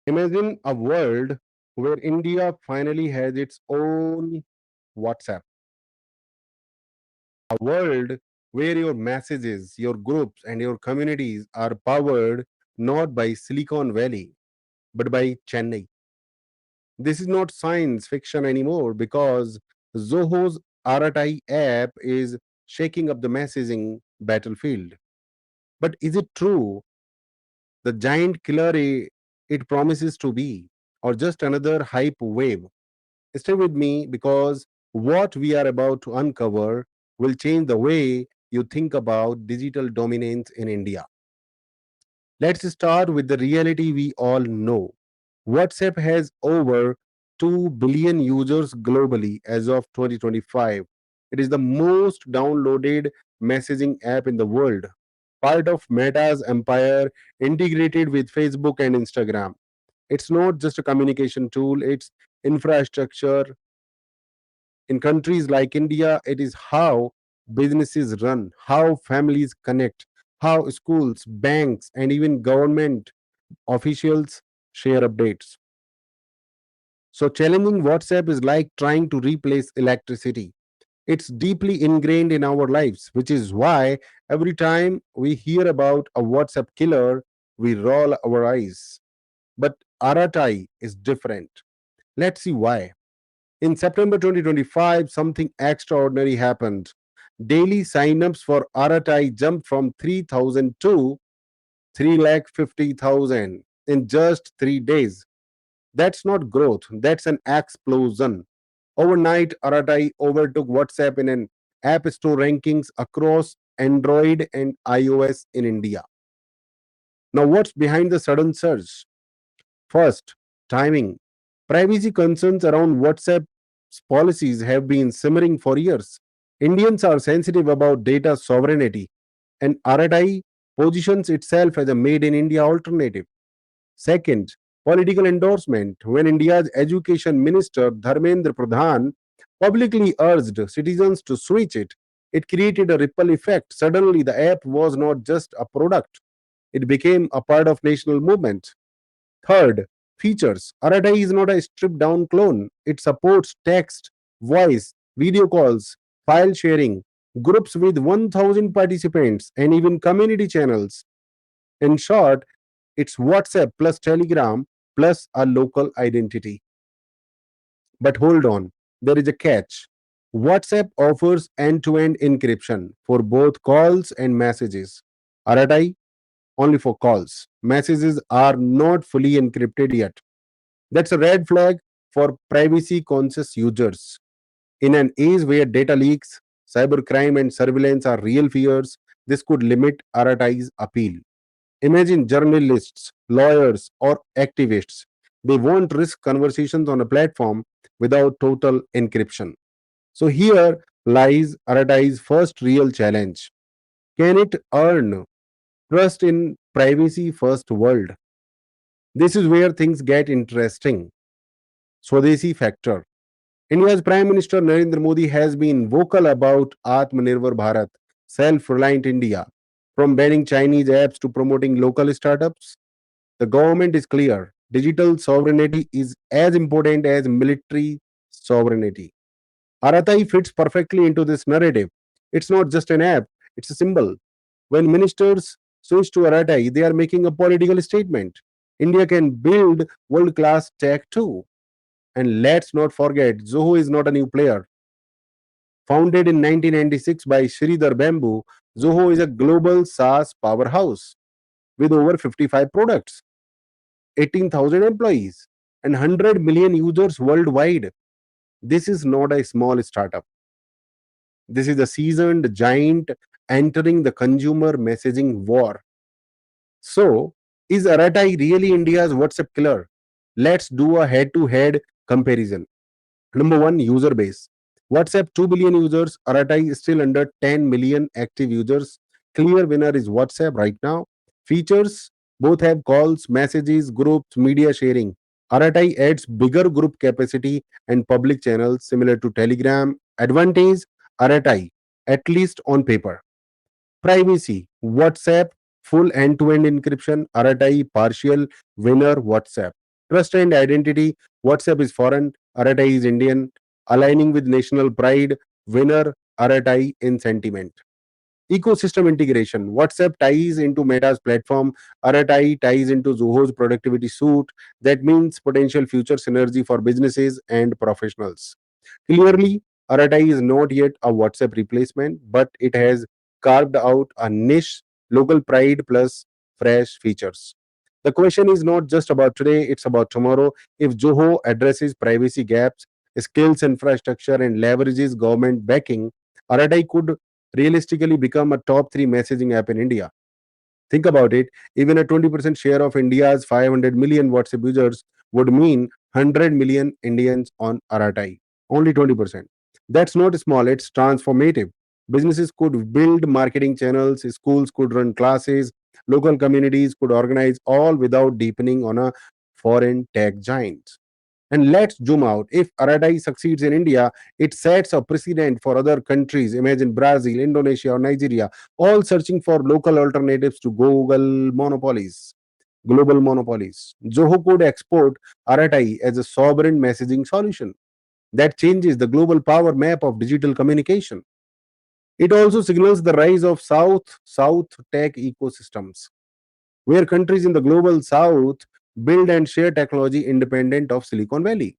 Imagine a world where India finally has its own WhatsApp, a world where your messages, your groups, and your communities are powered not by Silicon Valley, but by Chennai. This is not science fiction anymore because Zoho's Arattai app is shaking up the messaging battlefield. But is it true, the giant killer it promises to be, or just another hype wave? Stay with me because what we are about to uncover will change the way you think about digital dominance in India. Let's start with the reality we all know. WhatsApp has over 2 billion users globally as of 2025. It is the most downloaded messaging app in the world, part of Meta's empire integrated with Facebook and Instagram. It's not just a communication tool, it's infrastructure. In countries like India, it is how businesses run, how families connect, how schools, banks, and even government officials share updates. So, challenging WhatsApp is like trying to replace electricity. It's deeply ingrained in our lives, which is why every time we hear about a WhatsApp killer, we roll our eyes. But Aratai is different. Let's see why. In September 2025, something extraordinary happened. Daily signups for Aratai jumped from 3,000 to 3,50,000 in just 3 days. That's not growth, that's an explosion. Overnight, Aratai overtook WhatsApp in an app store rankings across Android and iOS in India. Now, what's behind the sudden surge? First, timing. Privacy concerns around WhatsApp's policies have been simmering for years. Indians are sensitive about data sovereignty, and RTI positions itself as a made in India alternative. Second, political endorsement. When India's education minister Dharmendra Pradhan publicly urged citizens to switch it, it created a ripple effect. Suddenly, the app was not just a product, it became a part of national movement. Third, features. Arattai is not a stripped down clone. It supports text, voice, video calls, file sharing, groups with 1,000 participants, and even community channels. In short, it's WhatsApp plus Telegram plus a local identity. But hold on, there is a catch. WhatsApp offers end to end encryption for both calls and messages. Arattai only for calls. Messages are not fully encrypted yet. That's a red flag for privacy conscious users. In an age where data leaks, cybercrime, and surveillance are real fears, this could limit Aratai's appeal. Imagine journalists, lawyers, or activists. They won't risk conversations on a platform without total encryption. So here lies Aratai's first real challenge. Can it earn trust in privacy first world? This is where things get interesting. Swadeshi factor. India's Prime Minister Narendra Modi has been vocal about Atmanirbhar Bharat, self-reliant India. From banning Chinese apps to promoting local startups, the government is clear. Digital sovereignty is as important as military sovereignty. Aratai fits perfectly into this narrative. It's not just an app, it's a symbol. When ministers switch to Aratai, they are making a political statement. India can build world class tech too. And let's not forget, Zoho is not a new player. Founded in 1996 by Sridhar Bamboo, Zoho is a global SaaS powerhouse with over 55 products, 18,000 employees, and 100 million users worldwide. This is not a small startup. This is a seasoned giant entering the consumer messaging war. So, is Aratai really India's WhatsApp killer? Let's do a head to head comparison. Number one, user base. WhatsApp 2 billion users, Aratai is still under 10 million active users. Clear winner is WhatsApp right now. Features, both have calls, messages, groups, media sharing. Aratai adds bigger group capacity and public channels similar to Telegram. Advantage, Aratai, at least on paper. Privacy, WhatsApp, full end to end encryption, Aratai, partial, winner, WhatsApp. Trust and identity. WhatsApp is foreign, Arattai is Indian, aligning with national pride, winner Arattai in sentiment. Ecosystem integration. WhatsApp ties into Meta's platform, Arattai ties into Zoho's productivity suite. That means potential future synergy for businesses and professionals. Clearly, Arattai is not yet a WhatsApp replacement, but it has carved out a niche, local pride plus fresh features. The question is not just about today, it's about tomorrow. If Zoho addresses privacy gaps, skills infrastructure, and leverages government backing, Arattai could realistically become a top 3 messaging app in India. Think about it, even a 20% share of India's 500 million WhatsApp users would mean 100 million Indians on Aratai. Only 20%. That's not small, it's transformative. Businesses could build marketing channels, schools could run classes, local communities could organize, all without deepening on a foreign tech giant. And let's zoom out. If Aradai succeeds in India, it sets a precedent for other countries. Imagine Brazil, Indonesia, or Nigeria, all searching for local alternatives to global monopolies. Zoho could export Aratai as a sovereign messaging solution. That changes the global power map of digital communication. It also signals the rise of South tech ecosystems, where countries in the global South build and share technology independent of Silicon Valley.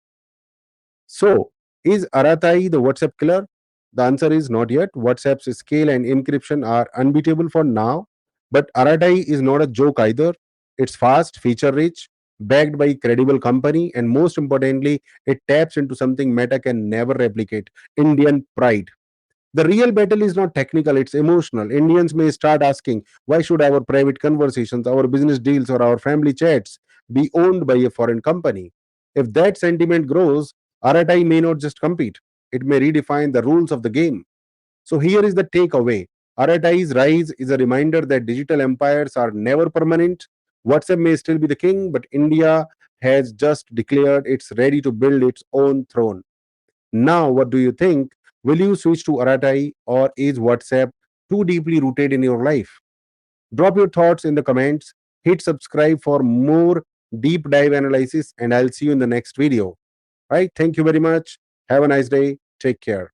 So, is Aratai the WhatsApp killer? The answer is not yet. WhatsApp's scale and encryption are unbeatable for now, but Aratai is not a joke either. It's fast, feature rich, backed by credible company, and most importantly, it taps into something Meta can never replicate: Indian pride. The real battle is not technical, it's emotional. Indians may start asking, why should our private conversations, our business deals, or our family chats be owned by a foreign company? If that sentiment grows, RTI may not just compete, it may redefine the rules of the game. So here is the takeaway. RTI's rise is a reminder that digital empires are never permanent. WhatsApp may still be the king, but India has just declared it's ready to build its own throne. Now, what do you think? Will you switch to Aratai, or is WhatsApp too deeply rooted in your life? Drop your thoughts in the comments. Hit subscribe for more deep dive analysis, and I'll see you in the next video. Right? Thank you very much. Have a nice day. Take care.